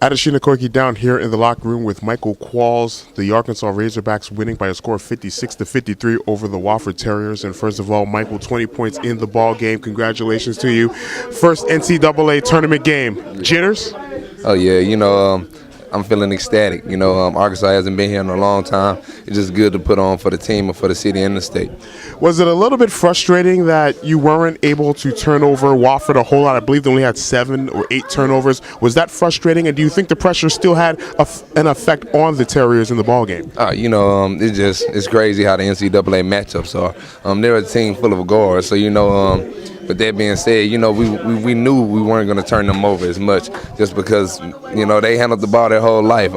Adesina, Koiki down here in the locker room with Michael Qualls. The Arkansas Razorbacks winning by a score of 56-53 over the Wofford Terriers. And first of all, Michael, 20 points in the ball game. Congratulations to you. First NCAA tournament game. Jitters? Oh yeah, I'm feeling ecstatic. Arkansas hasn't been here in a long time. It's just good to put on for the team and for the city and the state. Was it a little bit frustrating that you weren't able to turn over Wofford a whole lot? I believe they only had 7 or 8 turnovers. Was that frustrating, and do you think the pressure still had an effect on the Terriers in the ballgame? It's crazy how the NCAA matchups are. They're a team full of guards, so But that being said, we knew we weren't going to turn them over as much just because, they handled the ball their whole life.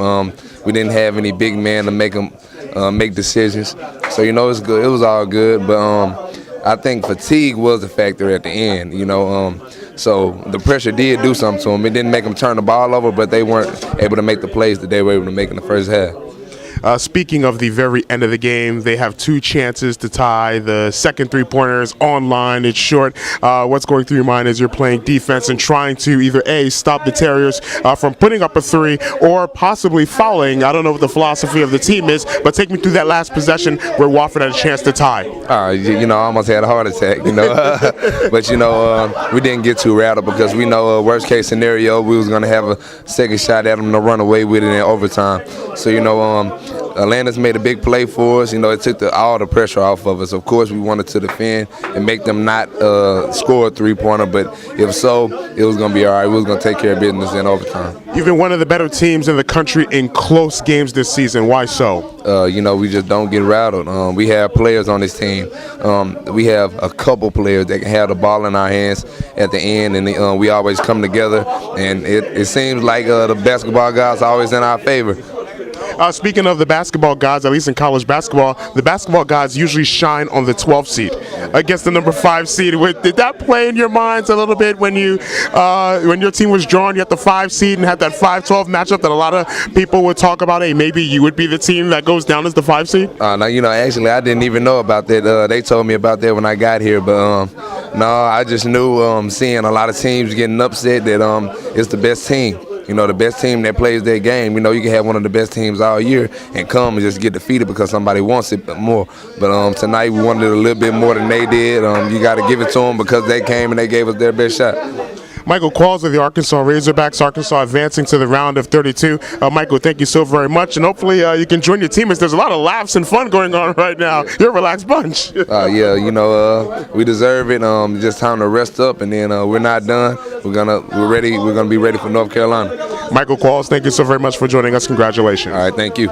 We didn't have any big man to make them make decisions. So, it's good. It was all good. But I think fatigue was a factor at the end, So the pressure did do something to them. It didn't make them turn the ball over, but they weren't able to make the plays that they were able to make in the first half. Speaking of the very end of the game, they have 2 chances to tie. The second three-pointer is online. It's short. What's going through your mind as you're playing defense and trying to either A, stop the Terriers from putting up a 3 or possibly fouling? I don't know what the philosophy of the team is, but take me through that last possession where Wofford had a chance to tie. I almost had a heart attack, But, we didn't get too rattled because we know worst case scenario, we was going to have a second shot at them to run away with it in overtime. So, Atlanta's made a big play for us. It took all the pressure off of us. Of course, we wanted to defend and make them not score a 3-pointer, but if so, it was going to be all right. We was going to take care of business in overtime. You've been one of the better teams in the country in close games this season. Why so? We just don't get rattled. We have players on this team. We have a couple players that can have the ball in our hands at the end, and we always come together, and it seems like the basketball guys are always in our favor. Speaking of the basketball gods, at least in college basketball, the basketball gods usually shine on the 12th seed against the number 5 seed. Did that play in your minds a little bit when your team was drawn? You had the 5 seed and had that 5-12 matchup that a lot of people would talk about. Hey, maybe you would be the team that goes down as the 5 seed? Actually, I didn't even know about that. They told me about that when I got here, but no, I just knew seeing a lot of teams getting upset that it's the best team. The best team that plays their game. You can have one of the best teams all year and come and just get defeated because somebody wants it more. But tonight we wanted it a little bit more than they did. You got to give it to them because they came and they gave us their best shot. Michael Qualls of the Arkansas Razorbacks, Arkansas advancing to the round of 32. Michael, thank you so very much, and hopefully you can join your teammates. There's a lot of laughs and fun going on right now. You're a relaxed bunch. We deserve it. Just time to rest up, and then we're not done. We're ready. We're gonna be ready for North Carolina. Michael Qualls, thank you so very much for joining us. Congratulations. All right, thank you.